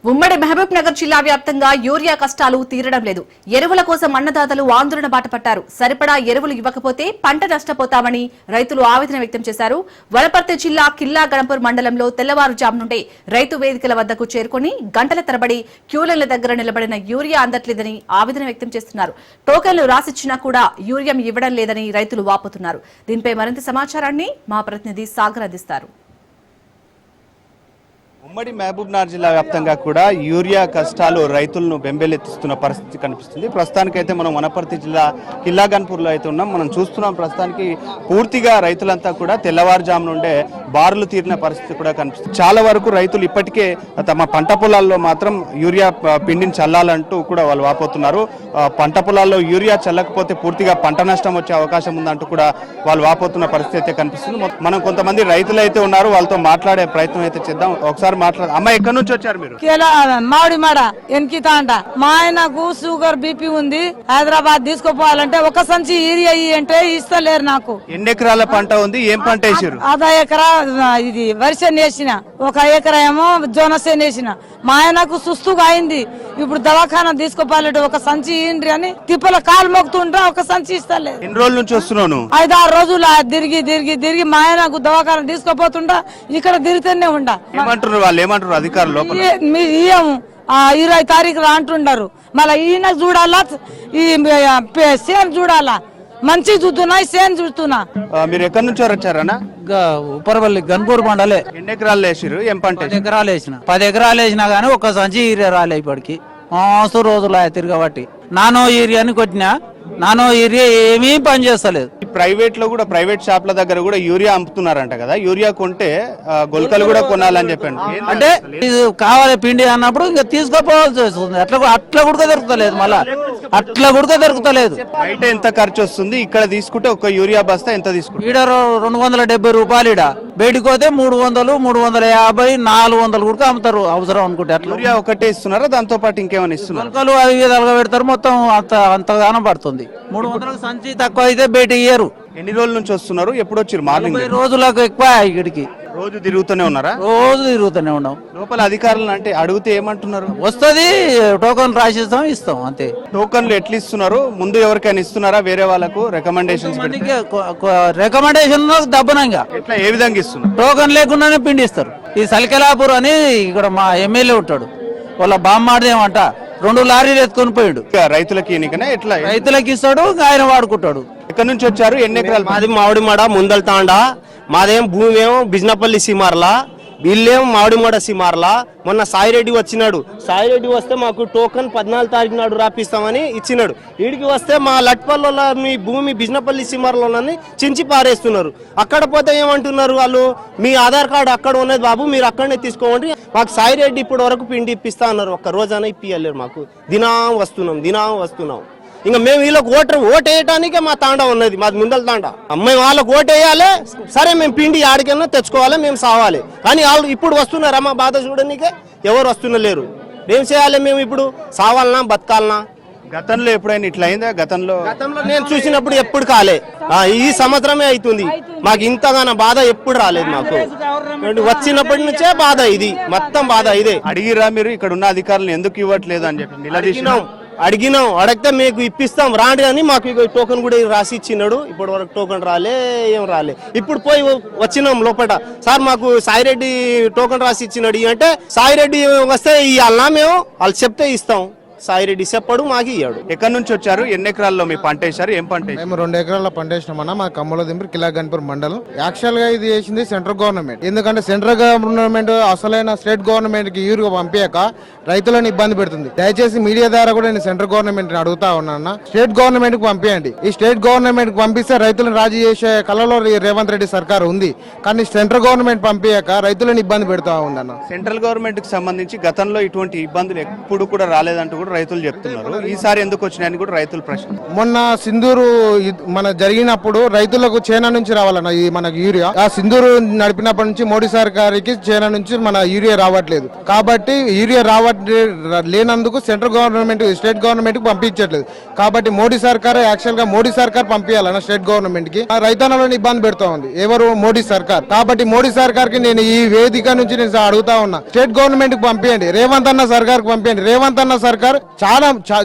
ఉమ్మడి మహబూబ్ నగర్ జిల్లా వ్యాప్తంగా యూరియా కష్టాలు తీరడం లేదు. ఎరువుల కోసం అన్నదాతలు ఆందోళన బాటపట్టారు. సరిపడా ఎరువులు ఇవ్వకపోతే పంట నష్టపోతామని రైతులు ఆవేదన వ్యక్తం చేశారు. వనపర్తి జిల్లా కిల్లా గణపూర్ మండలంలో తెల్లవారుజాము నుండే రైతు వేదికల వద్దకు చేరుకుని గంటల తరబడి క్యూలైన్ల దగ్గర నిలబడిన యూరియా అందట్లేదని ఆవేదన వ్యక్తం చేస్తున్నారు. టోకెన్లు రాసిచ్చినా కూడా యూరియా ఇవ్వడం లేదని రైతులు వాపోతున్నారు. దీనిపై మరింత సమాచారాన్ని మా ప్రతినిధి సాగర్ అందిస్తారు. ఉమ్మడి మహబూబ్ నగర్ జిల్లా వ్యాప్తంగా కూడా యూరియా కష్టాలు రైతులను బెంబేలెత్తిస్తున్న పరిస్థితి కనిపిస్తుంది. ప్రస్తుతానికైతే మనం వనపర్తి జిల్లా కిల్లా గన్పూర్లో అయితే ఉన్నాం. మనం చూస్తున్నాం ప్రస్తుతానికి పూర్తిగా రైతులంతా కూడా తెల్లవారుజాము నుండే బారులు తీరిన పరిస్థితి కూడా కనిపిస్తుంది. చాలా వరకు రైతులు ఇప్పటికే తమ పంట పొలాల్లో మాత్రం యూరియా పిండిని చల్లాలంటూ కూడా వాళ్ళు వాపోతున్నారు. పంట పొలాల్లో యూరియా చల్లకపోతే పూర్తిగా పంట నష్టం వచ్చే అవకాశం ఉందంటూ కూడా వాళ్ళు వాపోతున్న పరిస్థితి అయితే కనిపిస్తుంది. మనం కొంతమంది రైతులు అయితే ఉన్నారు, వాళ్ళతో మాట్లాడే ప్రయత్నం అయితే చేద్దాం. ఒకసారి అమ్మ, ఎక్కడి నుంచి వచ్చారు మీరు? మామిడి మాడ ఎన్కితా అంట. మా ఆయనకు షుగర్ బీపీ ఉంది. హైదరాబాద్ తీసుకుపోవాలంటే ఒక సంచి యూరియా అంటే ఇస్తలేరు నాకు. ఎన్ని ఎకరాల పంట ఉంది? ఏం పంట వేసారు? అర్ధ ఎకరా ఇది వరిసేను వేసిన, ఒక ఎకరా ఏమో జోనసేను వేసిన. మా ఆయనకు సుస్తుగా అయింది. ఇప్పుడు దవాఖానా తీసుకుపోవాలంటే ఒక సంచి ఇయ్యండి అని తిప్పల కాలు మొక్కుతుంటా ఒక సంచి ఇస్తలేదు. ఎన్ని రోజుల నుంచి వస్తున్నాను? 5-6 రోజులు తిరిగి మా ఆయనకు దవాఖానా తీసుకుపోతుంటా ఇక్కడ తిరుగుతూనే ఉండా. ఏమంటున్నారు వాళ్ళు? ఏమంటారు అధికారులు? ఇయ్యము 20 తారీఖులు అంటుండారు. మళ్ళీ ఈయన చూడాలా, ఈ సేన్ చూడాలా. మంచి చూస్తున్నా, సేన్ చూస్తున్నా. మీరు ఎక్కడి నుంచి వచ్చారన్నా? ఉప్పరపల్లి గన్పూర్ మండలే. ఎన్ని ఎకరాలు వేసారు? ఏం పంట? 10 ఎకరాలు వేసిన. 10 ఎకరాలు వేసినా గానీ ఒక సంచి యూరియా రాలే. ఇప్పటికి మస్తు రోజులు తిరగబట్టి నానో యూరియాని కొట్టినా, నానో యూరియా ఏమీ పని చేస్తలేదు. ప్రైవేట్ లో కూడా, ప్రైవేట్ షాప్ల దగ్గర కూడా యూరియా అమ్ముతున్నారంట కదా. యూరియా కొంటే గొలకలు కూడా కొనాలని చెప్పండి. అంటే ఇది కావాలి పిండి అన్నప్పుడు ఇంకా తీసుకోపోవాల్సి వస్తుంది. అట్లా కూడా దొరుకుతలేదు. మళ్ళా అట్లా కూడా దొరుకుతలేదు. బయట ఎంత ఖర్చు వస్తుంది? ఇక్కడ తీసుకుంటే ఒక యూరియా బస్తా ఎంత తీసుకుంటే? ఈడ 270 రూపాయలు. ఈడ బయటికి పోతే 300, 350, 400 కూడా అమ్ముతారు అవసరం అనుకుంటే. అట్లా యూరియా ఒకటే ఇస్తున్నారా? దాంతో పాటు ఇంకేమైనా ఇస్తున్నారు? గొలకలు అవి విధాలుగా పెడతారు. మొత్తం అంతగానం పడుతుంది. 300 సంచి తక్కువ అయితే బయట ఇయ్యరు. ఎన్ని రోజుల నుంచి వస్తున్నారు? ఎప్పుడు వచ్చారు? మార్నింగ్. 40 రోజులకు ఎక్కువ ఇక్కడికి. రోజు తిరుగుతూనే ఉన్నారా? రోజు తిరుగుతూనే ఉన్నాం. లోపల అధికారులు అంటే అడిగితే ఏమంటున్నారు? వస్తుంది, టోకన్ రాసిస్తాం, ఇస్తాం అంతే. టోకన్లు ఎట్లా ఇస్తున్నారు? ముందు ఎవరికైనా ఇస్తున్నారా? వేరే వాళ్ళకు రికమెండేషన్స్? రికమెండేషన్ దబ్బనంగా. ఎట్లా, ఏ విధంగా ఇస్తున్నారు? టోకన్ లేకుండానే పిండి ఇస్తారు. ఈ సలికెలాపూర్ అని ఇక్కడ మా ఎమ్మెల్యే ఉంటాడు, వాళ్ళ బామ్మాడదేమంట 2 లారీలు ఎత్తుకొని పోయాడు. రైతులకి ఎన్నికనే ఎట్లా? రైతులకి ఇస్తాడు, ఆయన వాడుకుంటాడు. ఎక్కడి నుంచి వచ్చారు? ఎన్ని ఎకరాలు? మాది మామిడిమాడ ముందల తాండా. మాదేం భూమి ఏమో బిజినపల్లి సీమార్లా, వీళ్ళేమో మామిడిమాడ సీమార్లా. మొన్న సాయిరెడ్డి వచ్చినాడు. సాయిరెడ్డి వస్తే మాకు టోకన్ 14 తారీఖు నాడు రాపిస్తామని ఇచ్చినాడు. వీడికి వస్తే మా లట్పల్లో మీ భూమి బిజినపల్లి సీమార్లోనని చించి పారేస్తున్నారు. అక్కడ పోతే ఏమంటున్నారు వాళ్ళు, మీ ఆధార్ కార్డు అక్కడ ఉన్నది బాబు, మీరు అక్కడనే తీసుకోండి. మాకు సాయిరెడ్డి ఇప్పటి వరకు పిండి ఇప్పిస్తా అన్నారు. ఒక్క రోజైనా ఇప్పియలేరు మాకు. దినం వస్తున్నాం. ఇంకా మేము వీళ్ళకి ఓటు వేయటానికే మా తాండా ఉన్నది, మాది ముందల తాండా. మేము వాళ్ళకి ఓటు వేయాలి. సరే, మేము పిండి ఆడికన్నా తెచ్చుకోవాలి, మేము సావాలి. కానీ వాళ్ళు ఇప్పుడు వస్తున్నారా? మా బాధ చూడడానికే ఎవరు వస్తున్నలేరు. ఏం చేయాలి? మేము ఇప్పుడు సావాలనా బతకాలనా? గతంలో ఎప్పుడైనా ఇట్లా అయిందా? గతంలో నేను చూసినప్పుడు ఎప్పుడు కాలే. ఈ సంవత్సరమే అవుతుంది. మాకు ఇంతగానో బాధ ఎప్పుడు రాలేదు. మాకు వచ్చినప్పటి నుంచే బాధ, ఇది మొత్తం బాధ ఇదే. అడిగిరా మీరు ఇక్కడ ఉన్న అధికారులు ఎందుకు ఇవ్వట్లేదు అని చెప్పి? అడిగినాం. అడిగితే మీకు ఇప్పిస్తాం రాండి అని మాకు టోకన్ కూడా రాసి ఇచ్చినాడు. ఇప్పటి వరకు టోకన్ ఏం రాలే. ఇప్పుడు పోయి వచ్చినాం లోపల. సార్, మాకు సాయిరెడ్డి టోకన్ రాసి ఇచ్చినాడు అంటే, సాయిరెడ్డి వస్తే ఇవ్వాలన్నా మేము? వాళ్ళు చెప్తే ఇస్తాం. సాయిరెడ్డి చెప్పడు, మాకు ఇయ్యాడు. ఎక్కడి నుంచి వచ్చారు? ఎన్ని ఎకరాల్లో మీ పంట వేశారు? ఏం పంట? మేము 2 ఎకరాల పంట వేసినామన్నా. మా కమ్మల దింపి కిల్లా గన్పూర్ మండలం. యాక్చువల్ గా ఇది చేసింది సెంట్రల్ గవర్నమెంట్. ఎందుకంటే సెంట్రల్ గవర్నమెంట్ అసలైన స్టేట్ గవర్నమెంట్ కి యూరియా పంపించాక రైతులను ఇబ్బంది పెడుతుంది. దయచేసి మీడియా ద్వారా కూడా నేను సెంట్రల్ గవర్నమెంట్ ని అడుగుతా ఉన్నా, స్టేట్ గవర్నమెంట్ కి పంపించండి. ఈ స్టేట్ గవర్నమెంట్ కి పంపిస్తే రైతులను రాజీ చేసే కళలో రేవంత్ రెడ్డి సర్కార్ ఉంది. కానీ సెంట్రల్ గవర్నమెంట్ పంపించాక రైతులను ఇబ్బంది పెడతా ఉందన్న. సెంట్రల్ గవర్నమెంట్ కి సంబంధించి గతంలో ఇటువంటి ఇబ్బందులు ఎప్పుడు కూడా రాలేదంటూ కూడా రైతులు చెప్తున్నారు. ఈసారి ఎందుకు వచ్చినాయని కూడా రైతులు ప్రశ్న. మొన్న సింధూరు మన జరిగినప్పుడు రైతులకు చైనా నుంచి రావాలన్న ఈ మనకు యూరియా, ఆ సింధూరు నడిపినప్పటి నుంచి మోడీ సర్కార్కి చైనా నుంచి మన యూరియా రావట్లేదు. కాబట్టి యూరియా లేనందుకు సెంట్రల్ గవర్నమెంట్ స్టేట్ గవర్నమెంట్ కి పంపించట్లేదు. కాబట్టి మోడీ సర్కార్ యాక్చువల్ గా మోడీ సర్కార్ పంపించాలన్న స్టేట్ గవర్నమెంట్ కి. రైతన్నలను ఇబ్బంది పెడతా ఉంది ఎవరు? మోడీ సర్కార్. కాబట్టి మోడీ సర్కార్ కి నేను ఈ వేదిక నుంచి నేను అడుగుతా ఉన్నా, స్టేట్ గవర్నమెంట్ కి పంపించండి, రేవంత్ అన్న సర్కార్ కి పంపించండి. రేవంత్ అన్న సర్కార్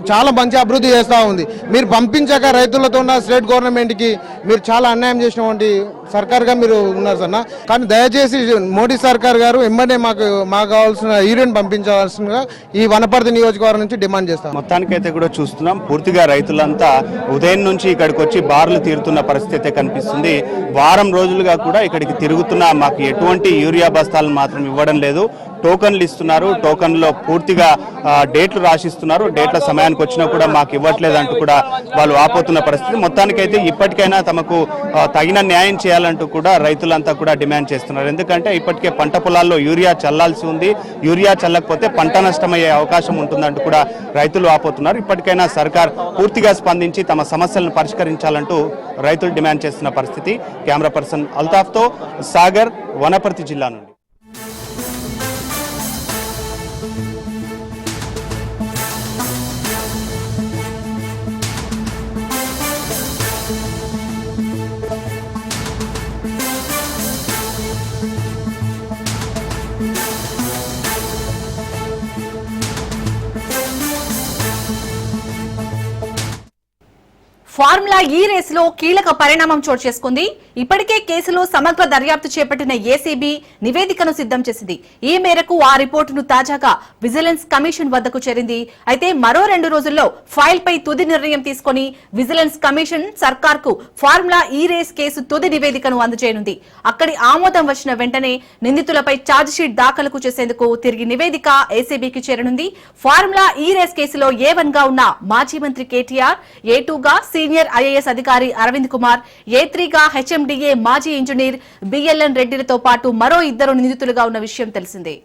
చాలా మంచి అభివృద్ధి చేస్తా ఉంది. మీరు పంపించాక రైతులతో ఉన్న స్టేట్ గవర్నమెంట్ కి మీరు చాలా అన్యాయం చేసినటువంటి సర్కార్ గా మీరు ఉన్నారు సన్న. కానీ దయచేసి మోడీ సర్కార్ గారు వెంబడే మాకు కావాల్సిన యూరియన్ పంపించాల్సిందిగా ఈ వనపర్తి నియోజకవర్గం నుంచి డిమాండ్ చేస్తాం. మొత్తానికైతే కూడా చూస్తున్నాం, పూర్తిగా రైతులంతా ఉదయం నుంచి ఇక్కడికి వచ్చి బార్లు తీరుతున్న పరిస్థితి అయితే కనిపిస్తుంది. వారం రోజులుగా కూడా ఇక్కడికి తిరుగుతున్నా మాకు ఎటువంటి యూరియా బస్తాలను మాత్రం ఇవ్వడం లేదు. టోకన్లు ఇస్తున్నారు, టోకన్లో పూర్తిగా డేట్లు రాసిస్తున్నారు. డేట్ల సమయానికి వచ్చినా కూడా మాకు ఇవ్వట్లేదు అంటూ కూడా వాళ్ళు ఆపోతున్న పరిస్థితి. మొత్తానికైతే ఇప్పటికైనా తమకు తగిన న్యాయం చేయాలంటూ కూడా రైతులంతా కూడా డిమాండ్ చేస్తున్నారు. ఎందుకంటే ఇప్పటికే పంట పొలాల్లో యూరియా చల్లాల్సి ఉంది, యూరియా చల్లకపోతే పంట నష్టమయ్యే అవకాశం ఉంటుందంటూ కూడా రైతులు ఆపోతున్నారు. ఇప్పటికైనా సర్కార్ పూర్తిగా స్పందించి తమ సమస్యలను పరిష్కరించాలంటూ రైతులు డిమాండ్ చేస్తున్న పరిస్థితి. కెమెరా పర్సన్ అల్తాఫ్తో సాగర్, వనపర్తి జిల్లా నుండి. ఫార్ములా ఈ రేసులో కీలక పరిణామం చోటు చేసుకుంది. ఇప్పటికే కేసులో సమగ్ర దర్యాప్తు చేపట్టిన ఏసీబీ నివేదికను సిద్ధం చేసింది. ఈ మేరకు ఆ రిపోర్టును తాజాగా విజిలెన్స్ కమిషన్ వద్దకు చేరింది. అయితే మరో 2 రోజుల్లో ఫైల్ పై తుది నిర్ణయం తీసుకుని విజిలెన్స్ కమిషన్ సర్కార్ కు ఫార్ములా ఈ రేస్ కేసు తుది నివేదికను అందజేయనుంది. అక్కడి ఆమోదం వచ్చిన వెంటనే నిందితులపై ఛార్జిషీట్ దాఖలకు చేసేందుకు తిరిగి నివేదిక ఏసీబీకి చేరనుంది. ఫార్ములా ఈ రేస్ కేసులో A1 గా ఉన్న మాజీ మంత్రి కేటీఆర్, A2 గా సీనియర్ ఐఏఎస్ అధికారి అరవింద్ కుమార్, A3 గా HMDA మాజీ ఇంజనీర్ BLN రెడ్డిలతో పాటు మరో 2 నిందితులుగా ఉన్న విషయం తెలిసిందే.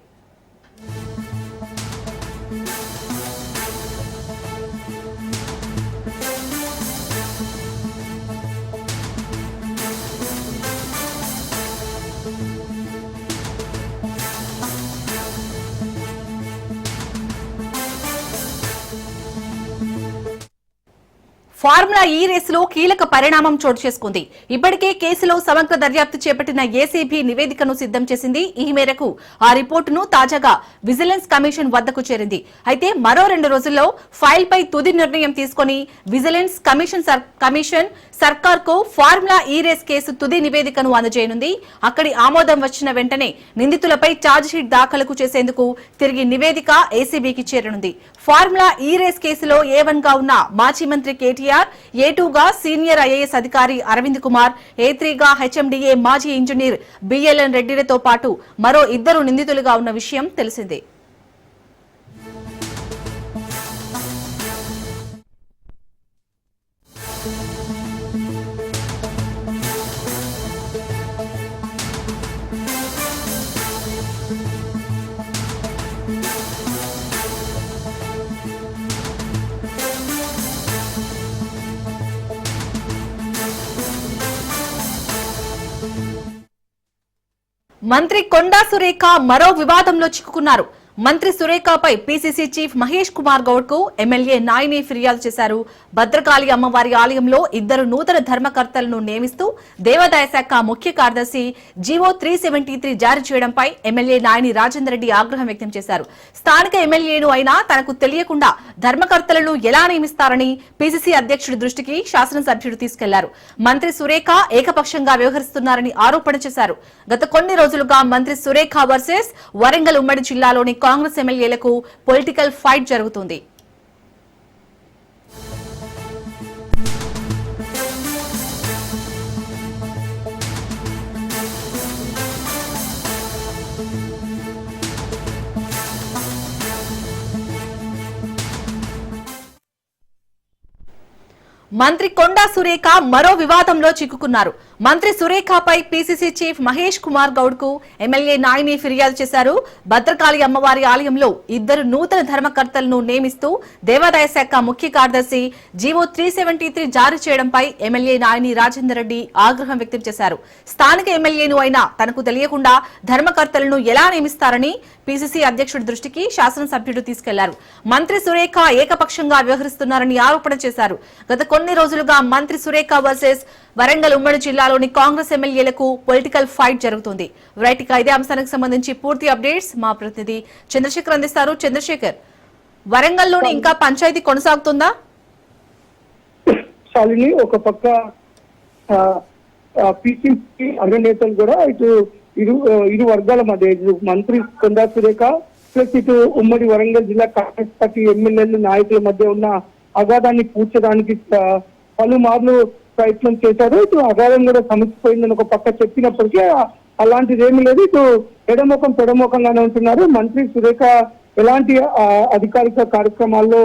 ఫార్ములా ఈ రేసులో కీలక పరిణామం చోటు చేసుకుంది. ఇప్పటికే కేసులో సమగ్ర దర్యాప్తు చేపట్టిన ఏసీబీ నివేదికను సిద్ధం చేసింది. ఈ మేరకు ఆ రిపోర్టును తాజాగా విజిలెన్స్ కమిషన్ వద్దకు చేరింది. అయితే మరో 2 రోజుల్లో ఫైల్ పై తుది నిర్ణయం తీసుకుని విజిలెన్స్ కమిషన్ సర్కార్ కు ఫార్ములా ఈ రేస్ కేసు తుది నివేదికను అందజేయనుంది. అక్కడి ఆమోదం వచ్చిన వెంటనే నిందితులపై ఛార్జిషీట్ దాఖలకు చేసేందుకు తిరిగి నివేదిక ఏసీబీకి చేరనుంది. ఫార్ములా ఈ రేస్ కేసులో A1 గా ఉన్న మాజీ మంత్రి కేటీఆర్, A2 గా సీనియర్ ఐఏఎస్ అధికారి అరవింద్ కుమార్, A3 గా HMDA మాజీ ఇంజనీర్ BLN రెడ్డిలతో పాటు మరో 2 నిందితులుగా ఉన్న విషయం తెలిసిందే. మంత్రి కొండా సురేఖ మరో వివాదంలో చిక్కుకున్నారు. మంత్రి సురేఖపై పీసీసీ చీఫ్ మహేష్ కుమార్ గౌడ్ కు ఎమ్మెల్యే నాయిని ఫిర్యాదు చేశారు. భద్రకాళి అమ్మవారి ఆలయంలో 2 నూతన ధర్మకర్తలను నియమిస్తూ దేవాదాయ శాఖ ముఖ్య కార్యదర్శి జీవో 373 జారీ చేయడంపై ఎమ్మెల్యే నాయిని రాజేందర్ రెడ్డి ఆగ్రహం వ్యక్తం చేశారు. స్థానిక ఎమ్మెల్యేను అయినా తనకు తెలియకుండా ధర్మకర్తలను ఎలా నియమిస్తారని పీసీసీ అధ్యక్షుడి దృష్టికి శాసనసభ్యుడు తీసుకెళ్లారు. మంత్రి సురేఖ ఏకపక్షంగా వ్యవహరిస్తున్నారని ఆరోపణ చేశారు. గత కొన్ని రోజులుగా మంత్రి సురేఖ వర్సెస్ వరంగల్ ఉమ్మడి జిల్లాలోని కాంగ్రెస్ ఎమ్మెల్యేలకు పొలిటికల్ ఫైట్ జరుగుతుంది. మంత్రి కొండా సురేఖ మరో వివాదంలో చిక్కుకున్నారు. మంత్రి సురేఖపై పీసీసీ చీఫ్ మహేష్ కుమార్ గౌడ్ కు ఎమ్మెల్యే నాయిని ఫిర్యాదు చేశారు. భద్రకాళి అమ్మవారి ఆలయంలో 2 నూతన ధర్మకర్తలను నియమిస్తూ దేవాదాయ శాఖ ముఖ్య కార్యదర్శి జీవో 373 జారీ చేయడంపై ఎమ్మెల్యే నాయిని రాజేందర్ రెడ్డి ఆగ్రహం వ్యక్తం చేశారు. స్థానిక ఎమ్మెల్యేను అయినా తనకు తెలియకుండా ధర్మకర్తలను ఎలా నియమిస్తారని పీసీసీ అధ్యక్షుడి దృష్టికి శాసనసభ్యుడు తీసుకెళ్లారు. మంత్రి సురేఖ ఏకపక్షంగా వ్యవహరిస్తున్నారని ఆరోపణ చేశారు. గత కొన్ని రోజులుగా మంత్రి సురేఖ వర్సెస్ వరంగల్ ఉమ్మడి జిల్లాలోని కాంగ్రెస్ ఎమ్మెల్యేలకు పొలిటికల్ ఫైట్ జరుగుతుంది. రైట్ ఇదే అంశానికి సంబంధించి పూర్తి అప్డేట్స్ మా ప్రతినిధి చంద్రశేఖర్ అందిస్తారు. చంద్రశేఖర్, వరంగల్లోని ఇంకా పంచాయతీ కొనసాగుతుందా? శాలిని, ఒక పక్క పిసిసి అగ్రనేతలు కూడా ఇరు వర్గాల మధ్య మంత్రి కొండా సురేఖ ప్లస్ ఇటు ఉమ్మడి వరంగల్ జిల్లా కాంగ్రెస్ పార్టీ ఎమ్మెల్యేలు నాయకుల మధ్య ఉన్న అగాధాన్ని పూడ్చడానికి పలుమార్లు ప్రయత్నం చేశారు. ఇటు అగాధం కూడా సమస్యపోయిందని ఒక పక్క చెప్పినప్పటికీ అలాంటిది ఏమీ లేదు. ఇటు ఎడమొఖం పెడమొఖంగానే ఉంటున్నారు. మంత్రి సురేఖ ఎలాంటి అధికారిక కార్యక్రమాల్లో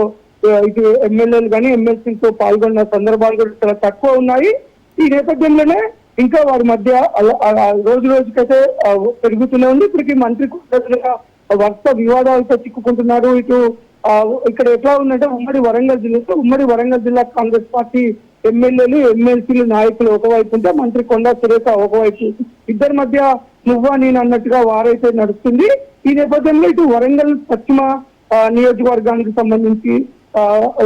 ఇటు ఎమ్మెల్యేలు కానీ ఎమ్మెల్సీలతో పాల్గొన్న సందర్భాలు కూడా చాలా తక్కువ ఉన్నాయి. ఈ నేపథ్యంలోనే ఇంకా వారి మధ్య రోజు రోజుకైతే పెరుగుతూనే ఉంది. ఇప్పటికీ మంత్రి వరుస వివాదాలతో చిక్కుకుంటున్నారు. ఇటు ఇక్కడ ఎట్లా ఉందంటే ఉమ్మడి వరంగల్ జిల్లా కాంగ్రెస్ పార్టీ ఎమ్మెల్యేలు ఎమ్మెల్సీలు నాయకులు ఒకవైపు ఉంటే మంత్రి కొండా సురేఖ ఒకవైపు, ఇద్దరి మధ్య నువ్వా నేను అన్నట్టుగా వారైతే నడుస్తుంది. ఈ నేపథ్యంలో ఇటు వరంగల్ పశ్చిమ నియోజకవర్గానికి సంబంధించి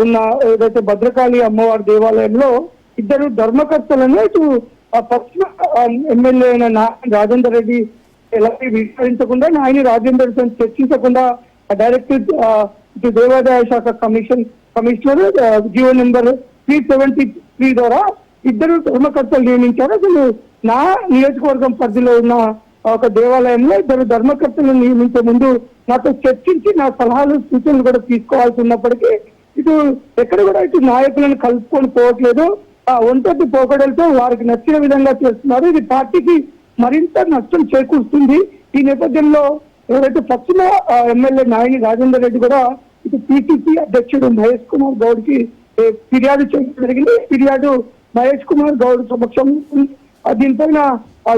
ఉన్న ఏదైతే భద్రకాళి అమ్మవారి దేవాలయంలో 2 ధర్మకర్తలను ఇటు పశ్చిమ ఎమ్మెల్యే అయిన రాజేందర్ రెడ్డి ఎలాంటి విచారించకుండా నాయని రాజేందర్ రెడ్డితో చర్చించకుండా డైరెక్ట్ ఇటు దేవాదాయ శాఖ కమిషనర్ జీవో నెంబర్ 373 ద్వారా 2 ధర్మకర్తలు నియమించారు. అసలు నా నియోజకవర్గం పరిధిలో ఉన్న ఒక దేవాలయంలో 2 ధర్మకర్తలను నియమించే ముందు నాతో చర్చించి నా సలహాలు సూచనలు కూడా తీసుకోవాల్సి ఉన్నప్పటికీ ఇటు ఎక్కడ కూడా ఇటు నాయకులను కలుపుకొని పోవట్లేదు. ఒంటరి పోకడలతో వారికి నచ్చిన విధంగా చేస్తున్నారు. ఇది పార్టీకి మరింత నష్టం చేకూరుస్తుంది. ఈ నేపథ్యంలో ఎవరైతే పశ్చిమ ఎమ్మెల్యే నాయని రాజేందర్ రెడ్డి కూడా ఇటు పిసిసి అధ్యక్షుడు మహేష్ కుమార్ గౌడ్ కి ఫిర్యాదు చేయడం జరిగింది. ఫిర్యాదు మహేష్ కుమార్ గౌడ్ సమక్షం దీనిపైన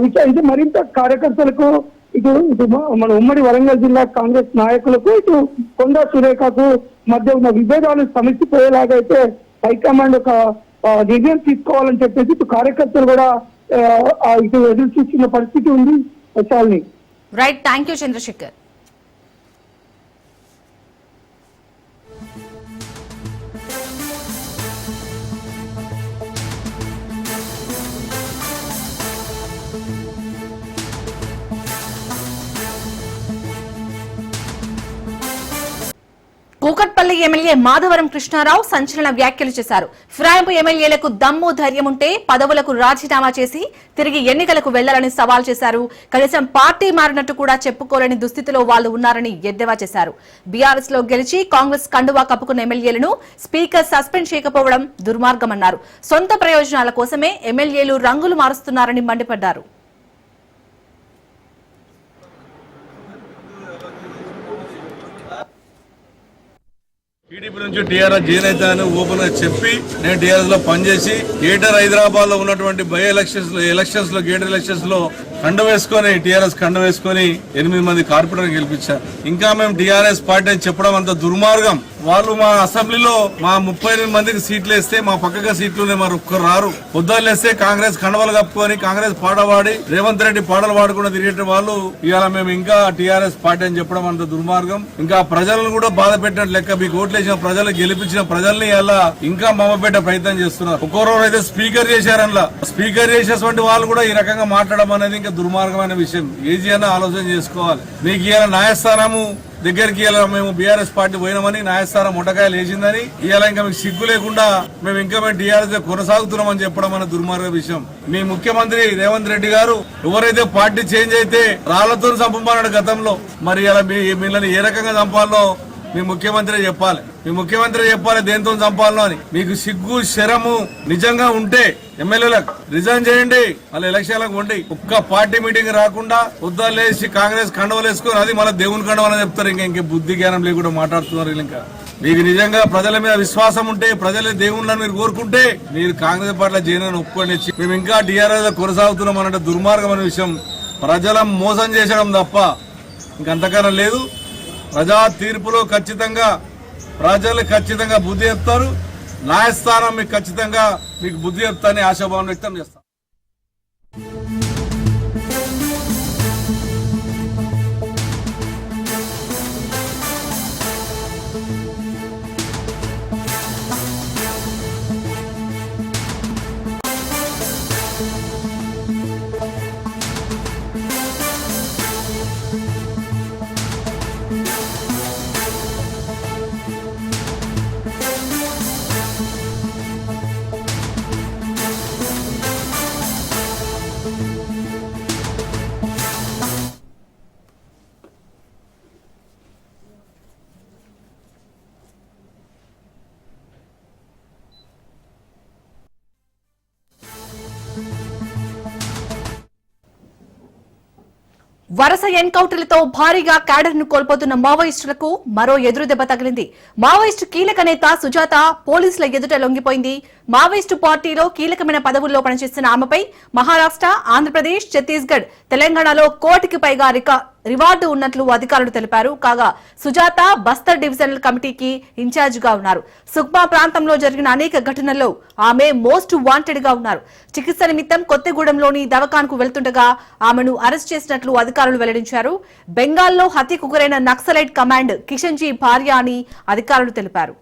విచారించి మరింత కార్యకర్తలకు ఇటు మన ఉమ్మడి వరంగల్ జిల్లా కాంగ్రెస్ నాయకులకు ఇటు కొండా సురేఖకు మధ్య ఉన్న విభేదాలు సమస్యపోయేలాగా అయితే హైకమాండ్ ఒక నిర్ణయం తీసుకోవాలని చెప్పేసి ఇటు కార్యకర్తలు కూడా ఇటు ఎదురు చూస్తున్న పరిస్థితి ఉంది. చాలని right, thank you Chandrashekar. Kukatpally MLA Madhavaram Krishna Rao సంచలన వ్యాఖ్యలు చేశారు. ఫిరాయింపు ఎమ్మెల్యేలకు దమ్ము ధైర్యం ఉంటే పదవులకు రాజీనామా చేసి తిరిగి ఎన్నికలకు వెళ్లాలని సవాల్ చేశారు. కనీసం పార్టీ మారినట్టు కూడా చెప్పుకోలేని దుస్థితిలో వాళ్లు ఉన్నారని ఎద్దేవా చేశారు. బీఆర్ఎస్ లో గెలిచి కాంగ్రెస్ కండువా కప్పుకున్న ఎమ్మెల్యేలను స్పీకర్ సస్పెండ్ చేయకపోవడం దుర్మార్గమన్నారు. సొంత ప్రయోజనాల కోసమే ఎమ్మెల్యేలు రంగులు మారుస్తున్నారని మండిపడ్డారు. టీడీపీ నుంచి టీఆర్ఎస్ జాయిన్ అవుతానని ఓపెన్ గా చెప్పి నేను టీఆర్ఎస్ లో పనిచేసి గ్రేటర్ హైదరాబాద్ లో ఉన్నటువంటి బై ఎలక్షన్స్ లో గ్రేటర్ ఎలక్షన్స్ లో టీఆర్ఎస్ కండ వేసుకొని 8 మంది కార్పొరేటర్ గెలిపించారు. ఇంకా మేము టీఆర్ఎస్ పార్టీ అని చెప్పడం అంత దుర్మార్గం. వాళ్ళు మా అసెంబ్లీలో మా 38 మందికి సీట్లు వేస్తే మా పక్కగా సీట్లు మరి ఒక్కరు రారు. పొద్దున్నేస్తే కాంగ్రెస్ కండవలు కప్పుకొని కాంగ్రెస్ పాట పాడి రేవంత్ రెడ్డి పాటలు పాడుకుని తిరిగే వాళ్ళు ఇవాళ మేము ఇంకా టీఆర్ఎస్ పార్టీ అని చెప్పడం అంత దుర్మార్గం. ఇంకా ప్రజలను కూడా బాధ పెట్టినట్టు లెక్క. మీకు ఓట్లేసిన ప్రజలు గెలిపించిన ప్రజల్ని ఇలా ఇంకా మమ్మపెట్టే ప్రయత్నం చేస్తున్నారు. ఒక్కొక్కరు అయితే స్పీకర్ చేశారనలా. స్పీకర్ చేసేటువంటి వాళ్ళు కూడా ఈ రకంగా మాట్లాడడం అనేది దుర్మార్గమైన విషయం. ఏజీ అన్న ఆలోచన చేసుకోవాలి. మీకు ఇవాళ న్యాయస్థానము దగ్గరికి ఇలా మేము బీఆర్ఎస్ పార్టీ పోయినామని న్యాయస్థానం ముట్టకాయలు వేసిందని ఇవాళ ఇంకా మీకు సిగ్గు లేకుండా మేము టీఆర్ఎస్ కొనసాగుతున్నామని చెప్పడం అనే దుర్మార్గ విషయం. మీ ముఖ్యమంత్రి రేవంత్ రెడ్డి గారు ఎవరైతే పార్టీ చేంజ్ అయితే రాళ్లతో చంపమన్నాడు గతంలో. మరి ఇలా వీళ్ళని ఏ రకంగా చంపాలో మీ ముఖ్యమంత్రి చెప్పాలి. దేంతో చంపాలో అని. మీకు సిగ్గు శరము నిజంగా ఉంటే ఎమ్మెల్యేలకు రిజైన్ చేయండి. మళ్ళీ ఎలక్షన్లకు ఉండి ఒక్క పార్టీ మీటింగ్ రాకుండా ఉద్దాలేసి కాంగ్రెస్ కండవలు వేసుకొని అది మళ్ళీ దేవుని కండవని చెప్తారు. ఇంకా బుద్ధి జ్ఞానం లేకుండా మాట్లాడుతున్నారు. ఇంకా మీకు నిజంగా ప్రజల మీద విశ్వాసం ఉంటే, ప్రజలే దేవుళ్ళని మీరు కోరుకుంటే మీరు కాంగ్రెస్ పార్టీలో చేయాలని ఒప్పుకొని మేము ఇంకా టీఆర్ఎస్ లో కొనసాగుతున్నాం అన్నట్టు దుర్మార్గమైన విషయం. ప్రజలను మోసం చేసడం తప్ప ఇంకంతకన్నా లేదు. ప్రజా తీర్పులో ఖచ్చితంగా ప్రజలు ఖచ్చితంగా బుద్ధి చెప్తారు. న్యాయస్థానం మీకు ఖచ్చితంగా మీకు బుద్ధి చెప్తానని ఆశాభావం వ్యక్తం చేస్తాం. వరుస ఎన్కౌంటర్లతో భారీగా క్యాడర్ ను కోల్పోతున్న మావోయిస్టులకు మరో ఎదురుదెబ్బ తగిలింది. మావోయిస్టు కీలక నేత సుజాత పోలీసుల ఎదుట లొంగిపోయింది. మావోయిస్టు పార్టీలో కీలకమైన పదవుల్లో పనిచేస్తున్న ఆమెపై మహారాష్ట్ర, ఆంధ్రప్రదేశ్, ఛత్తీస్గఢ్, తెలంగాణలో కోటికి పైగా రివార్డు ఉన్నట్లు అధికారులు తెలిపారు. కాగా సుజాత బస్తర్ డివిజనల్ కమిటీకి ఇన్ఛార్జ్ గా ఉన్నారు. సుక్మా ప్రాంతంలో జరిగిన అనేక ఘటనల్లో ఆమె మోస్ట్ వాంటెడ్ గా ఉన్నారు. చికిత్స నిమిత్తం కొత్తగూడెంలోని దవాఖానకు వెళ్తుండగా ఆమెను అరెస్ట్ చేసినట్లు అధికారులు వెల్లడించారు. బెంగాల్లో హత్యకు గురైన నక్సలైట్ కమాండ్ కిషన్ జీ భార్య అని అధికారులు తెలిపారు.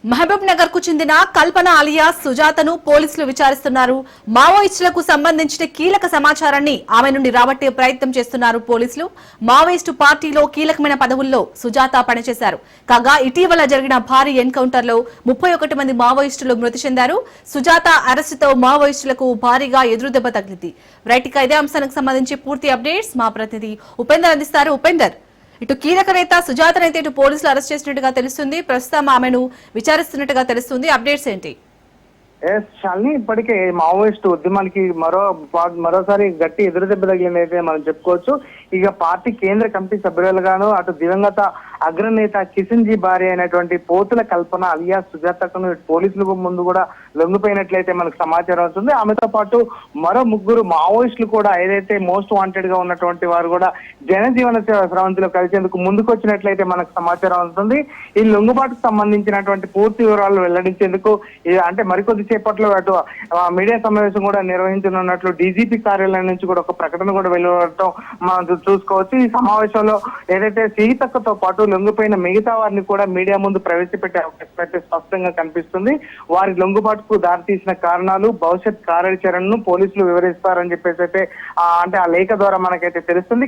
మహబూబ్ నగర్ కు చెందిన కల్పన అలియాస్ సుజాతను పోలీసులు విచారిస్తున్నారు. మావోయిస్టులకు సంబంధించిన కీలక సమాచారాన్ని ఆమె నుండి రాబట్టే ప్రయత్నం చేస్తున్నారు పోలీసులు. మావోయిస్టు పార్టీలో కీలకమైన పదవుల్లో సుజాత పనిచేశారు. కాగా ఇటీవల జరిగిన భారీ ఎన్కౌంటర్ లో 31 మంది మావోయిస్టులు మృతి చెందారు. సుజాత అరెస్టుతో మావోయిస్టులకు భారీగా ఎదురుదెబ్బ తగిలింది. రైట్, ఇదే అంశానికి సంబంధించి పూర్తి అప్డేట్స్ మా ప్రతినిధి ఉపేందర్ అందిస్తారు. ఉపేందర్, ఇటు కీలక నేత సుజాతనైతే ఇటు పోలీసులు అరెస్ట్ చేసినట్టుగా తెలుస్తుంది. ప్రస్తుతం ఆమెను విచారిస్తున్నట్టుగా తెలుస్తుంది. అప్డేట్స్ ఏంటి? శాలిని, ఇప్పటికే మావోయిస్టు ఉద్యమానికి మరోసారి గట్టి ఎదురుదెబ్బ తగిలిందైతే మనం చెప్పుకోవచ్చు. ఇక పార్టీ కేంద్ర కమిటీ సభ్యులుగాను అటు దివంగత అగ్రనేత కిషన్ జీ భార్య అయినటువంటి పోతుల కల్పన అలియాస్ సుజాతకు పోలీసులకు ముందు కూడా లొంగిపోయినట్లయితే మనకు సమాచారం అవుతుంది. ఆమెతో పాటు మరో 3 మావోయిస్టులు కూడా ఏదైతే మోస్ట్ వాంటెడ్ గా ఉన్నటువంటి వారు కూడా జనజీవన స్రవంతిలో కలిసేందుకు ముందుకు వచ్చినట్లయితే మనకు సమాచారం అవుతుంది. ఈ లొంగుబాటుకు సంబంధించినటువంటి పూర్తి వివరాలు వెల్లడించేందుకు అంటే మరికొద్ది సేపట్లో అటు మీడియా సమావేశం కూడా నిర్వహించనున్నట్లు డీజీపీ కార్యాలయం నుంచి కూడా ఒక ప్రకటన కూడా వెలువడటం మనం చూసుకోవచ్చు. ఈ సమావేశంలో ఏదైతే సీతక్కతో పాటు లొంగిపోయిన మిగతా వారిని కూడా మీడియా ముందు ప్రవేశపెట్టే అవకాశం అయితే స్పష్టంగా కనిపిస్తుంది. వారి లొంగుబాటుకు దారితీసిన కారణాలు, భవిష్యత్ కార్యాచరణను పోలీసులు వివరిస్తారని చెప్పేసి అయితే అంటే ఆ లేఖ ద్వారా మనకైతే తెలుస్తుంది.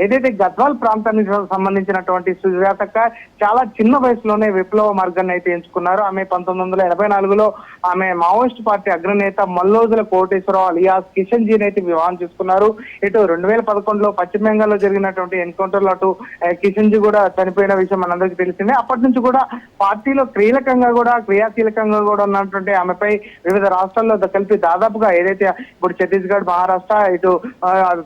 ఏదైతే గద్వాల్ ప్రాంతానికి సంబంధించినటువంటి సుజాతక్క చాలా చిన్న వయసులోనే విప్లవ మార్గాన్ని అయితే ఎంచుకున్నారు. ఆమె 1984లో ఆమె మావోయిస్ట్ పార్టీ అగ్రనేత మల్లోజుల కోటేశ్వరరావు అలియాస్ కిషన్ జీని అయితే వివాహం చేసుకున్నారు. ఇటు 2011లో పశ్చిమ బెంగాల్లో జరిగినటువంటి ఎన్కౌంటర్ లో అటు కిషన్ జీ కూడా చనిపోయిన విషయం మనందరికీ తెలిసిందే. అప్పటి నుంచి కూడా పార్టీలో క్రియాశీలకంగా కూడా ఉన్నటువంటి ఆమెపై వివిధ రాష్ట్రాల్లో కలిపి దాదాపుగా ఏదైతే ఇప్పుడు ఛత్తీస్గఢ్, మహారాష్ట్ర, ఇటు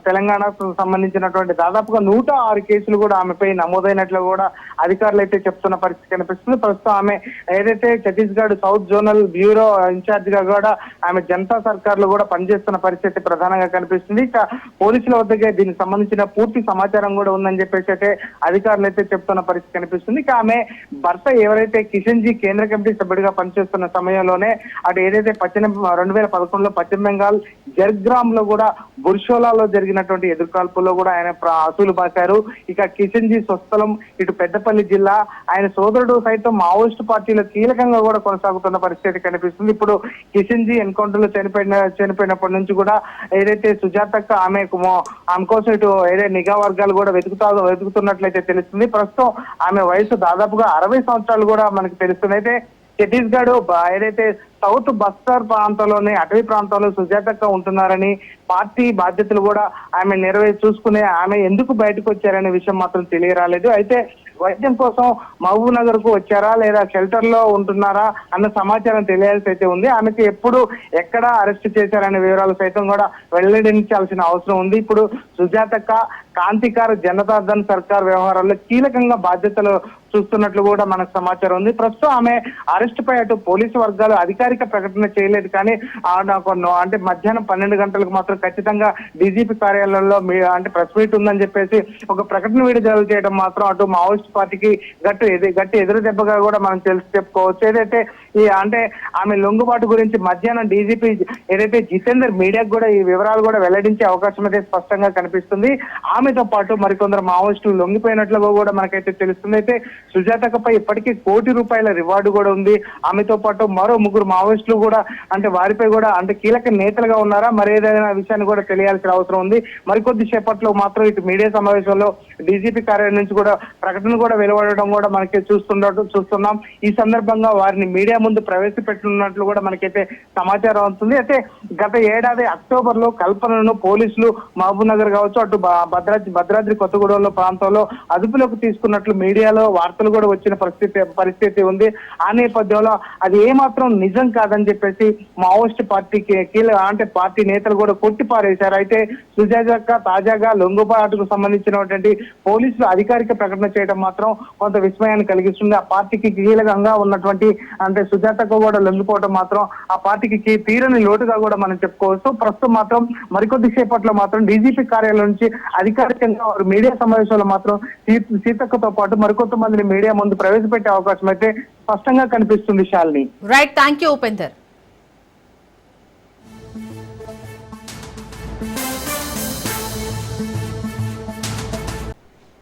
తెలంగాణకు సంబంధించినటువంటి దాదాపుగా 106 కేసులు కూడా ఆమెపై నమోదైనట్లు కూడా అధికారులు అయితే చెప్తున్న పరిస్థితి కనిపిస్తుంది. ప్రస్తుతం ఆమె ఏదైతే Chhattisgarh south zonal bureau incharge గా కూడా ఆమె జనతా సర్కార్ లో కూడా పనిచేస్తున్న పరిస్థితి ప్రధానంగా కనిపిస్తుంది. పోలీసుల వద్దకే దీనికి సంబంధించిన పూర్తి సమాచారం కూడా ఉందని చెప్పేసి అయితే అధికారులు అయితే చెప్తున్న పరిస్థితి కనిపిస్తుంది. ఆమె భర్త ఎవరైతే కిషన్ జీ కేంద్ర కమిటీ సభ్యుడిగా పనిచేస్తున్న సమయంలోనే అటు ఏదైతే 2011లో పశ్చిమ బెంగాల్ జర్గ్రామ్ లో కూడా బుర్షోలాలో జరిగినటువంటి ఎదురుకాల్పుల్లో కూడా ఆయన అసూలు బాశారు. ఇక కిషన్ జీ స్వస్థలం ఇటు పెద్దపల్లి జిల్లా. ఆయన సోదరుడు సైతం మావోయిస్టు పార్టీలో కీలకంగా కూడా కొనసాగుతున్న పరిస్థితి కనిపిస్తుంది. ఇప్పుడు కిషన్ జీ ఎన్కౌంటర్ లో చనిపోయినప్పటి నుంచి కూడా ఏదైతే సుజాతక్క ఆమె కోసం ఇటు ఏదైతే నిఘా వర్గాలు కూడా వెతుకుతున్నట్లయితే తెలుస్తుంది. ప్రస్తుతం ఆమె వయసు దాదాపుగా 60 సంవత్సరాలు కూడా మనకు తెలుస్తుంది. అయితే ఛత్తీస్గఢ్ ఏదైతే సౌత్ బస్తర్ ప్రాంతంలోని అటవీ ప్రాంతంలో సుజాతక్క ఉంటున్నారని, పార్టీ బాధ్యతలు కూడా ఆమె చూసుకునే ఆమె ఎందుకు బయటకు వచ్చారనే విషయం మాత్రం తెలియరాలేదు. అయితే వైద్యం కోసం మహబూబ్ నగర్ కు వచ్చారా లేదా షెల్టర్ లో ఉంటున్నారా అన్న సమాచారం తెలియాల్సి అయితే ఉంది. ఆమెకి ఎప్పుడు ఎక్కడ అరెస్ట్ చేశారనే వివరాలు సైతం కూడా వెల్లడించాల్సిన అవసరం ఉంది. ఇప్పుడు సుజాతక్క కాంతికార జనతాదళ్ సర్కార్ వ్యవహారాల్లో కీలకంగా బాధ్యతలు చూస్తున్నట్లు కూడా మనకు సమాచారం ఉంది. ప్రస్తుతం ఆమె అరెస్ట్ పై అటు పోలీసు వర్గాలు అధికారిక ప్రకటన చేయలేదు, కానీ అంటే మధ్యాహ్నం 12 గంటలకు మాత్రం ఖచ్చితంగా డీజీపీ కార్యాలయంలో అంటే ప్రెస్ మీట్ ఉందని చెప్పేసి ఒక ప్రకటన విడుదల చేయడం మాత్రం అటు మావోయిస్ట్ పార్టీకి గట్టి ఎదురు దెబ్బగా కూడా మనం చెప్పుకోవచ్చు. ఏదైతే అంటే ఆమె లొంగుబాటు గురించి మధ్యాహ్నం డీజీపీ ఏదైతే జితేందర్ మీడియాకు కూడా ఈ వివరాలు కూడా వెల్లడించే అవకాశం అయితే స్పష్టంగా కనిపిస్తుంది. ఆమెతో పాటు మరికొందరు మావోయిస్టులు లొంగిపోయినట్లుగా కూడా మనకైతే తెలుస్తుంది. అయితే సుజాతకపై ఇప్పటికీ ₹1,00,00,000 రివార్డు కూడా ఉంది. ఆమెతో పాటు మరో 3 మావోయిస్టులు కూడా అంటే వారిపై కూడా అంటే కీలక నేతలుగా ఉన్నారా మరి ఏదైనా విషయాన్ని కూడా తెలియాల్సిన అవసరం ఉంది. మరికొద్ది సేపట్లో మాత్రం ఇటు మీడియా సమావేశంలో డీజీపీ కార్యాలయం నుంచి కూడా ప్రకటన కూడా వెలువడడం కూడా మనకి చూస్తున్నాం. ఈ సందర్భంగా వారిని మీడియా ముందు ప్రవేశపెట్టనున్నట్లు కూడా మనకైతే సమాచారం అవుతుంది. అయితే గత ఏడాది అక్టోబర్ లో కల్పనను పోలీసులు మహబూబ్ నగర్ కావచ్చు అటు భద్రాద్రి కొత్తగూడెంలో ప్రాంతంలో అదుపులోకి తీసుకున్నట్లు మీడియాలో వార్తలు కూడా వచ్చిన పరిస్థితి ఉంది. ఆ నేపథ్యంలో అది ఏమాత్రం నిజం కాదని చెప్పేసి మావోయిస్ట్ పార్టీకి అంటే పార్టీ నేతలు కూడా కొట్టిపారేశారు. అయితే సుజాతక్క తాజాగా లొంగుబాటుకు సంబంధించినటువంటి పోలీసులు అధికారిక ప్రకటన చేయడం మాత్రం కొంత విస్మయాన్ని కలిగిస్తుంది. ఆ పార్టీకి కీలకంగా ఉన్నటువంటి అంటే సుజాతక్క కూడా లొంగిపోవడం మాత్రం ఆ పార్టీకి తీరని లోటుగా కూడా మనం చెప్పుకోవచ్చు. ప్రస్తుతం మాత్రం మరికొద్ది సేపట్లో మాత్రం డీజీపీ కార్యాలయం నుంచి అధికారికంగా మీడియా సమావేశంలో మాత్రం సీతక్కతో పాటు మరికొంతమందిని మీడియా ముందు ప్రవేశపెట్టే అవకాశం అయితే స్పష్టంగా కనిపిస్తుంది. Shalini. Right, thank you Upender.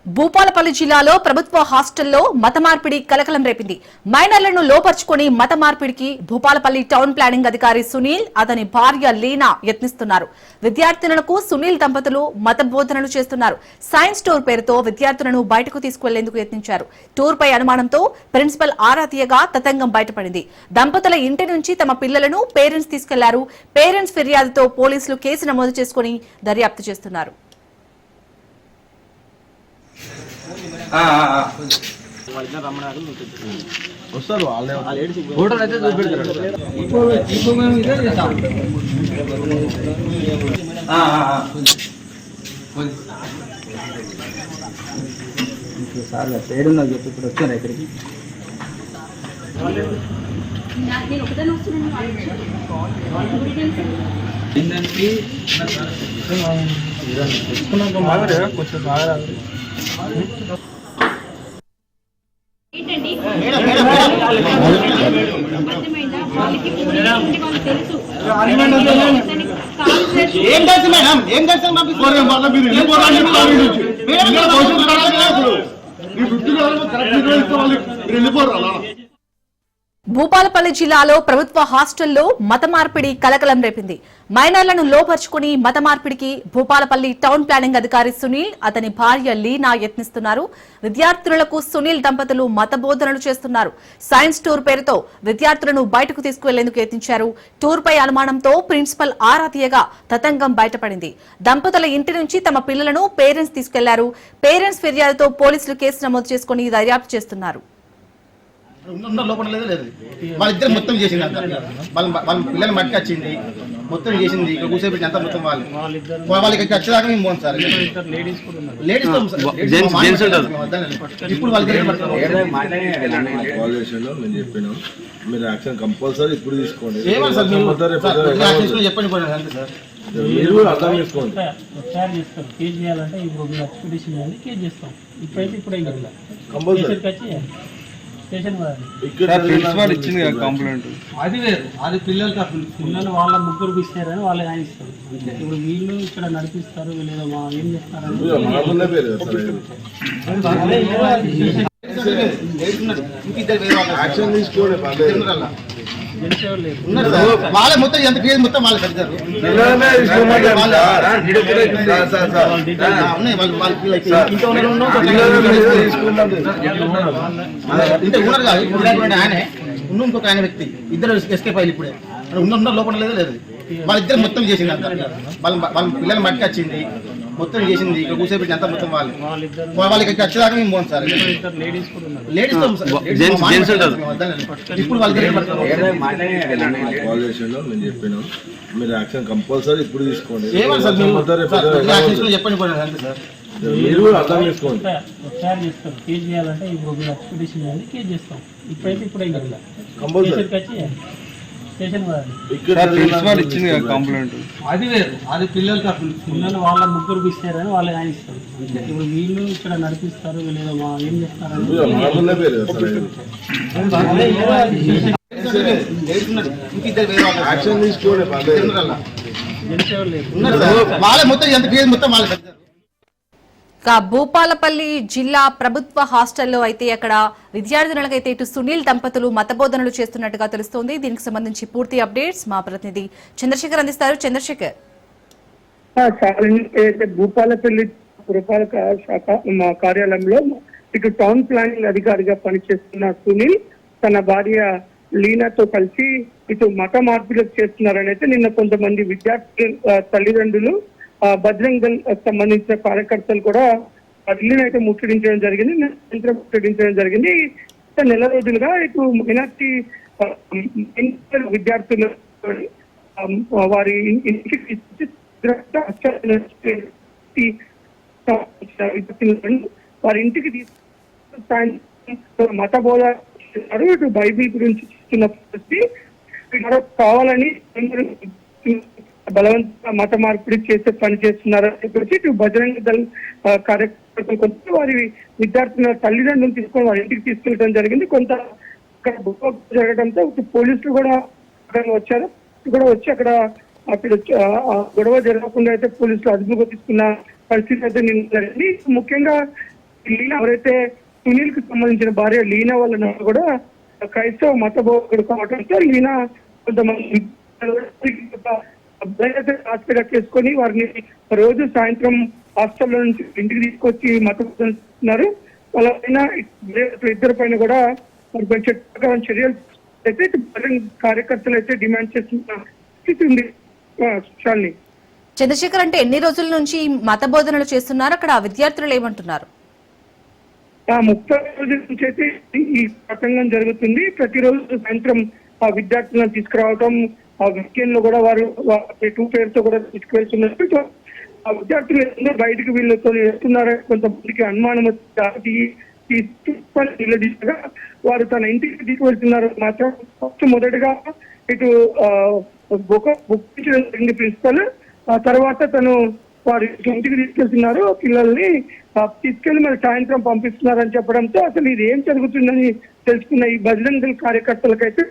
Bhupalpally జిల్లాలో ప్రభుత్వ హాస్టల్లో మత మార్పిడి కలకలం రేపింది. మైనర్లను లోపర్చుకుని మత మార్పిడికి భూపాలపల్లి టౌన్ ప్లానింగ్ అధికారి సునీల్, అతని భార్య లీనా యత్నిస్తున్నారు. విద్యార్థినులకు సునీల్ దంపతులు మత బోధనలు చేస్తున్నారు. సైన్స్ టూర్ పేరుతో విద్యార్థులను బయటకు తీసుకువెళ్లేందుకు యత్నించారు. టూర్ పై అనుమానంతో ప్రిన్సిపల్ ఆరా తీయగా తతంగం బయటపడింది. దంపతుల ఇంటి నుంచి తమ పిల్లలను పేరెంట్స్ తీసుకెళ్లారు. పేరెంట్స్ ఫిర్యాదుతో పోలీసులు కేసు నమోదు చేసుకుని దర్యాప్తు చేస్తున్నారు. వస్తారు ఫోటోలు అయితే చూపెడతారు. సార్ పేరు నాకు చెప్పి ఇప్పుడు వచ్చాను ఇక్కడికి. కొంచెం బాగా ఏం తెలుసు మేడం, ఏం తెలుసు భూపాలపల్లి జిల్లాలో ప్రభుత్వ హాస్టల్లో మత మార్పిడి కలకలం రేపింది. మైనర్లను లోపర్చుకుని మత మార్పిడికి భూపాలపల్లి టౌన్ ప్లానింగ్ అధికారి సునీల్, అతని భార్య లీనా యత్నిస్తున్నారు. విద్యార్థులకు సునీల్ దంపతులు మత బోధనలు చేస్తున్నారు. సైన్స్ టూర్ పేరుతో విద్యార్థులను బయటకు తీసుకువెళ్లేందుకు యత్నించారు. టూర్ పై అనుమానంతో ప్రిన్సిపల్ ఆరా తీయగా తతంగం బయటపడింది. దంపతుల ఇంటి నుంచి తమ పిల్లలను పేరెంట్స్ తీసుకెళ్లారు. పేరెంట్స్ ఫిర్యాదుతో పోలీసులు కేసు నమోదు చేసుకుని దర్యాప్తు చేస్తున్నారు. లోపల లేదు వాళ్ళిద్దరు మొత్తం చేసింది. వాళ్ళ పిల్లలు మట్టి వచ్చింది మొత్తం చేసింది. ఇక్కడ కూర్చోబెట్టి అంతా మొత్తం వాళ్ళకి వచ్చేదాకా మేము పోను సార్. లేడీస్ ఇప్పుడు నేను చెప్పిన మీరు యాక్షన్ కంపల్సరీ ఇప్పుడు తీసుకోండి. చెప్పండి సార్, మీరు అర్థం చేసుకోండి. కేసు చేయాలంటే ఇప్పుడు ఎక్స్పెక్టేషన్ చేయాలి, కేసు చేస్తాం. ఇప్పుడైతే ఇప్పుడే కంపల్సరీ అది వేరు. అది పిల్లలు వాళ్ళ ముగ్గురు ఇస్తారని వాళ్ళు ఆయన ఇస్తారు. ఇప్పుడు వీళ్ళు ఇక్కడ నడిపిస్తారు, వీళ్ళు ఏం చేస్తారని యాక్షన్ తీసుకోండి. వాళ్ళే మొత్తం ఎంత కేసు మొత్తం వాళ్ళు పెడతారు. ఇంత ఉన్నారు కాదు, ఆయనే ఇంకొక ఆయన వ్యక్తి ఇద్దరు ఎస్కేప్ అయ్యి ఇప్పుడే ఉన్న లోపల లేదు లేదు వాళ్ళిద్దరు మొత్తం చేసింది అంత వాళ్ళ పిల్లలు మట్టి వచ్చింది మొత్తం చేసింది ఇక్కడ కూర్చోబెట్టి అంతా మొత్తం వాళ్ళకి వచ్చేదాకా మేము పోను సార్ లేడీస్ కూడా ఉన్నారు. లేడీస్ ఇప్పుడు వాళ్ళకి కాల్ చేసిండు నేను చెప్పాను మీరు యాక్షన్ కంపల్సరీ ఇప్పుడు తీసుకోండి ఏమని సార్ మేము చెప్పండి చెప్పండి అంతే సార్ మీరు కూడా అర్థం చేసుకోండి. ఒకసారి చేస్తారు కేసు చేయాలంటే ఇప్పుడు మీరు ఎక్స్పెక్టేషన్ చేయాలి కేసు చేస్తాం. ఇప్పుడైతే ఇప్పుడే కదా కంపల్సరీ స్టేషన్ కంప్లైంట్ అది వేరు. అది పిల్లలు వాళ్ళ ముగ్గురు ఇస్తారని వాళ్ళు ఆయన ఇస్తారు. ఇప్పుడు వీళ్ళు ఇక్కడ నడిపిస్తారు వీళ్ళు ఏం చేస్తారని మామూలుగా పేరు యాక్షన్ తీసుకోండి వాళ్ళే మొత్తం ఎంత కేసు మొత్తం వాళ్ళే. ఇక భూపాలపల్లి జిల్లా ప్రభుత్వ హాస్టల్లో అయితే అక్కడ విద్యార్థినులకైతే ఇటు సునీల్ దంపతులు మతబోధనలు చేస్తున్నట్టుగా తెలుస్తోంది. దీనికి సంబంధించి పూర్తి అప్డేట్స్ మా ప్రతినిధి చంద్రశేఖర్ అందిస్తారు. చంద్రశేఖర్, భూపాలపల్లి పురపాలక శాఖ మా కార్యాలయంలో ఇటు టౌన్ ప్లానింగ్ అధికారిగా పనిచేస్తున్న సునీల్ తన భార్య లీనాతో కలిసి ఇటు మత మార్పులకు చేస్తున్నారని అయితే నిన్న కొంతమంది విద్యార్థుల తల్లిదండ్రులు బజరంగ్ దళ్ సంబంధించిన కార్యకర్తలు కూడా ఢిల్లీని అయితే ముట్టడించడం జరిగింది. ముట్టడించడం జరిగింది. నెల రోజులుగా ఇటు మైనార్టీ విద్యార్థులు వారి ఇంటికి వారి ఇంటికి తీసుకు మత బోధ చేస్తున్నారు. ఇటు బైబిల్ గురించి చూస్తున్న పరిస్థితి కావాలని బలవంత మత మార్పిడి చేసే పని చేస్తున్నారని చెప్పేసి ఇటు బజరంగ దళ్ కార్యకర్తలు కొంత వారి విద్యార్థుల తల్లిదండ్రులు తీసుకొని వారి ఇంటికి తీసుకెళ్ళడం జరిగింది. కొంత జరగడంతో పోలీసులు కూడా వచ్చారు. వచ్చి అక్కడ గొడవ జరగకుండా అయితే పోలీసులు అదుపుగా తీసుకున్న పరిస్థితి అయితే నిన్న జరిగింది. ముఖ్యంగా లీనా ఎవరైతే సునీల్ కి సంబంధించిన భార్య లీనా వల్ల కూడా క్రైస్తవ మత బోధకుడు కావడంతో లీనా కొంతమంది హాస్పిటల్ చేసుకొని వారిని రోజు సాయంత్రం హాస్టల్లో నుంచి ఇంటికి తీసుకొచ్చి మతన్నారు. వాళ్ళ ఇద్దరి పైన కూడా చర్యలు అయితే కార్యకర్తలు అయితే డిమాండ్ చేస్తున్న స్థితి ఉంది. శాలిని, చంద్రశేఖర్, అంటే ఎన్ని రోజుల నుంచి మత బోధనలు చేస్తున్నారు? అక్కడ విద్యార్థులు ఏమంటున్నారు? 30 రోజుల నుంచి అయితే ఈ ప్రసంగం జరుగుతుంది. ప్రతిరోజు సాయంత్రం ఆ విద్యార్థులను తీసుకురావడం, ఆ వీకెండ్ లో కూడా వారు 2 పేరుతో కూడా తీసుకువెళ్తున్నారు. ఆ విద్యార్థులు ఎందుకు బయటకు వీళ్ళతో వెళ్తున్నారని కొంతమందికి అనుమానం నిలదీసగా వారు తన ఇంటికి తీసుకువెళ్తున్నారు మాత్రం ఫస్ట్ మొదటగా ఇటు బుక్కించడం జరిగింది ప్రిన్సిపల్. ఆ తర్వాత తను వారి ఇంటికి తీసుకెళ్తున్నారు. పిల్లల్ని తీసుకెళ్లి మరి సాయంత్రం పంపిస్తున్నారని చెప్పడంతో అసలు ఇది ఏం జరుగుతుందని తెలుసుకున్న ఈ బజరంగ్ దళ్ కార్యకర్తలకైతే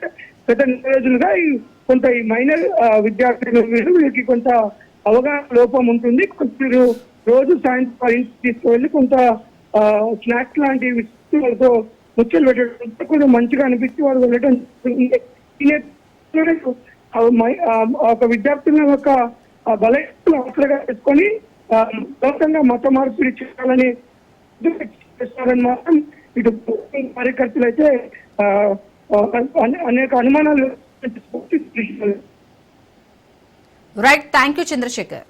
గత 4 రోజులుగా కొంత ఈ మైనర్ విద్యార్థులు వీళ్ళకి కొంత అవగాహన లోపం ఉంటుంది. కొంచెం రోజు సాయంత్రం ఇంటికి తీసుకువెళ్ళి కొంత స్నాక్స్ లాంటి వాళ్ళతో ముచ్చలు పెట్టడం కొంచెం మంచిగా అనిపించి వారు వెళ్ళడం ఒక విద్యార్థుల యొక్క బలహీనతను అవసరంగా తీసుకొని లోకంగా మత మార్పిడి చేయాలని చేస్తారని మాత్రం ఇటు కార్యకర్తలు అయితే అనేక అనుమానాలు. Right, thank you Chandrasekhar.